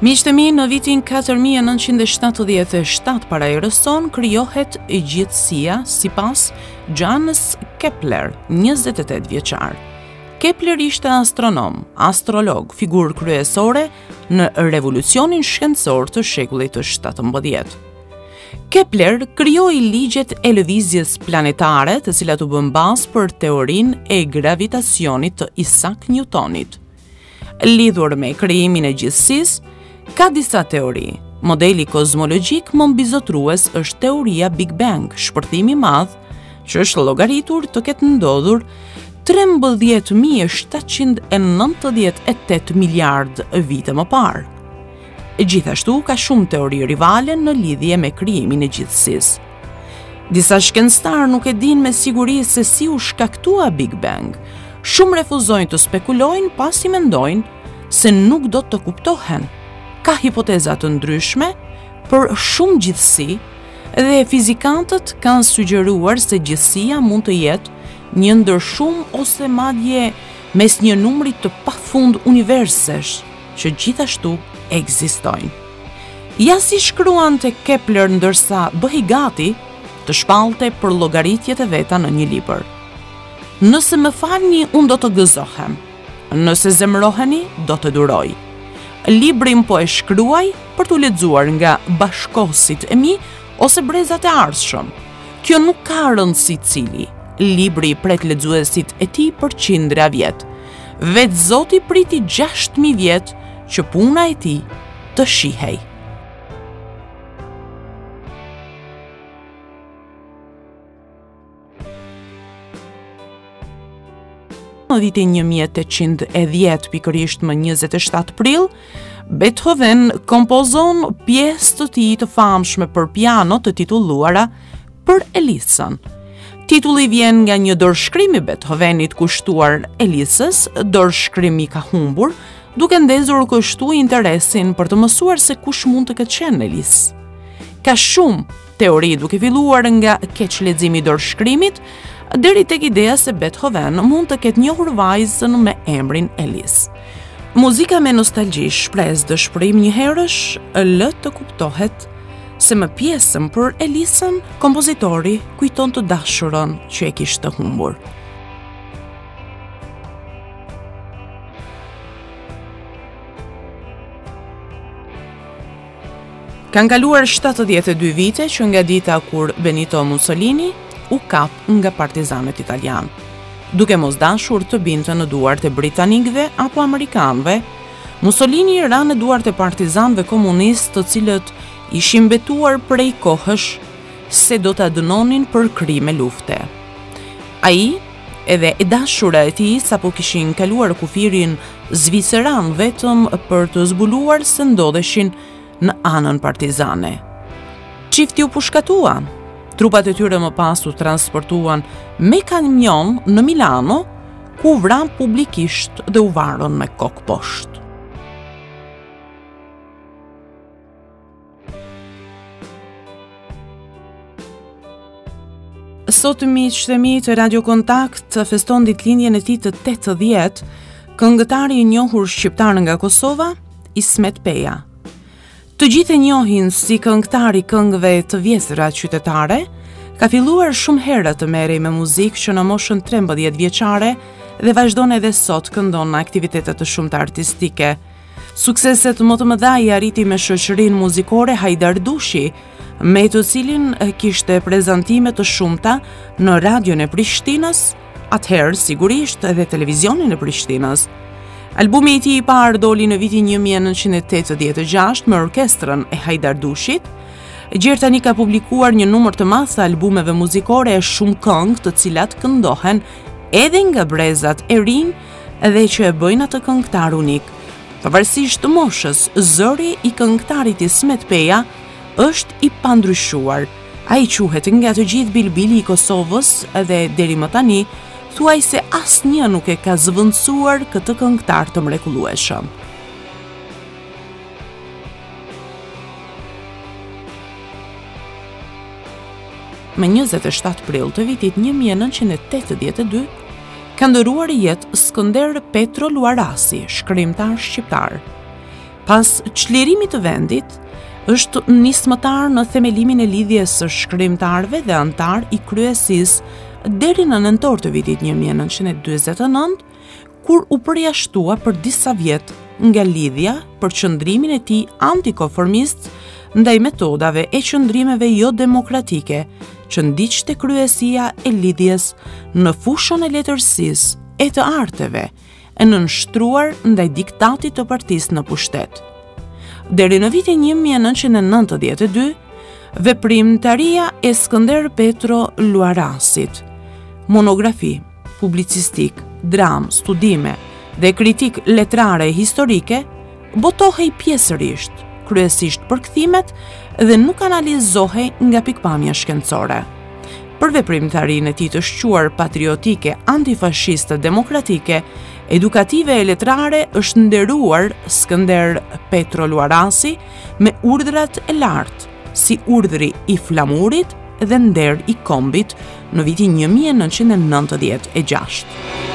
Miqtë mi, në vitin 4977 para erës sonë krijohet gjithësia sipas Johannes Kepler, 28 vjeçar. Kepler ishte astronom, astrolog, figurë kryesore në revolucionin shkencor të shekullit të 17. Kepler krijoi ligjet e lëvizjes planetare, të cilat u bën bazë për teorinë e gravitacionit të Isaac Newtonit. Lidhur me krijimin e gjithësisë, ka disa teori. Modeli kozmologjik më mbizotrues është teoria Big Bang, shpërthimi i madh, që është llogaritur të ketë ndodhur 13.798 miliard vite më parë. Gjithashtu ka shumë teori rivale në lidhje me krijimin e gjithësisë. Disa shkencëtarë nuk e dinë me siguri se si u shkaktua Big Bang. Shumë refuzojnë të spekulojnë pasi mendojnë se nuk do të kuptohen. Ka hipoteza të ndryshme për shumë gjithësi dhe fizikantët kanë sugjeruar se gjithësia mund të jetë një ndër shumë ose madje mes një numri të pafund universish që gjithashtu ekzistojnë. Ja si shkruante Kepler ndërsa bëhej gati të shpallte për llogaritjet e veta në një libër. Nëse më falni, unë do të gëzohem. Nëse zemroheni, do të duroj. Librin po e shkruaj për t'u lexuar nga bashkosit e mi ose brezat e ardhshëm. Kjo nuk ka rëndësi cili. Libri i pret lexuesit e tij për qindra vjet. Vetë Zoti priti 6.000 vjet që puna e tij të shihej. Në vitin 1810, pikërisht më 27 prill, Beethoven kompozon pjesë të tij të famshme për piano të titulluara për Elisën. Titulli vjen nga një dorëshkrim i Beethovenit kushtuar Elisës, dorëshkrim i ka humbur, duke ndezur kështu interesin për të mësuar se kush mund të ketë qenë Elisë. Ka shumë teori duke filluar nga keqleximi i dorëshkrimit deri tek ideja se Beethoven mund të ketë njohur vajzën me emrin Elisë. Muzika me nostalgji, shpresë, dëshpërim njëherësh lë të kuptohet se më pjesën për Elisën, kompozitori kujton të dashurën që e kishte humbur. Kanë kaluar 72 vite që nga dita kur Benito Mussolini u kap nga partizanët italianë. Duke mos dashur të binte në duart e britanikëve apo amerikanëve, Mussolini ra në duart e partizanëve komunistë të cilët ishin betuar prej kohësh se do ta dënonin për krime lufte. Ai edhe e dashura e tij sapo kishin kaluar kufirin zviceran vetëm për të zbuluar se ndodheshin në anën partizane. Çifti u pushkatua. Trupat e tyre më pas u transportuan me kamion në Milano, ku vran publikisht dhe u varën me kokë poshtë. Sot miqtë e mi të Radio Kontakt feston ditëlindjen e tij të 80, këngëtari i njohur shqiptar nga Kosova, Ismet Peja. Të gjithë e njohin si këngëtari këngëve të vjestra qytetare, ka filluar shumë herë të merrej me muzikë që në moshën 13 vjeçare dhe vazhdon edhe sot këndon në aktivitete të shumta artistike. Sukseset më të mëdha i arriti me shoqërinë muzikore Hajdar Dushi, me të cilin kishte prezantime të shumta në radion e Prishtinës, atëherë sigurisht edhe televizionin e Prishtinës. Albumi i tij i parë doli në vitin 1986 me orkestrën e Hajdar Dushit. Gjertani ka publikuar një numër të madh të albumeve muzikore e shumë këngë të cilat këndohen edhe nga brezat e rinj dhe që e bëjnë atë këngëtar unik. Pavarësisht të moshës, zëri i këngëtarit Ismet Peja është i pandryshuar. Ai quhet nga të gjithë bilbili i Kosovës dhe deri më tani thuaj se asnjë nuk e ka zëvendësuar këtë këngëtar të mrekullueshëm. Me 27 prill të vitit 1982, ka ndëruar jetë Skënder Petro Luarasi, shkrimtar shqiptar. Pas çlirimit të vendit, është nismëtar në themelimin e lidhjes së shkrimtarëve dhe antar i kryesisë deri në nëntor të vitit 1949, kur u përjashtua për disa vjet nga lidhja për qëndrimin e tij antikonformist ndaj metodave e qëndrimeve jo demokratike që ndiqte kryesia e lidhjes në fushën e letërsisë e të arteve e nënshtruar ndaj diktatit të partisë në pushtet. Deri në vitin 1992, veprimtaria e Skënder Petro Luarasit, monografi, publicistik, dram, studime dhe kritik letrare e historike, botohej pjesërisht, kryesisht për kthimet dhe nuk analizohej nga pikpamja shkencore. Për veprimtarinë e tij të shquar patriotike, antifashiste, demokratike, edukative e letrare është nderuar Skënder Petro Luarasi me urdhrat e lartë, si urdhri i flamurit dhe nder i kombit në vitin 1996.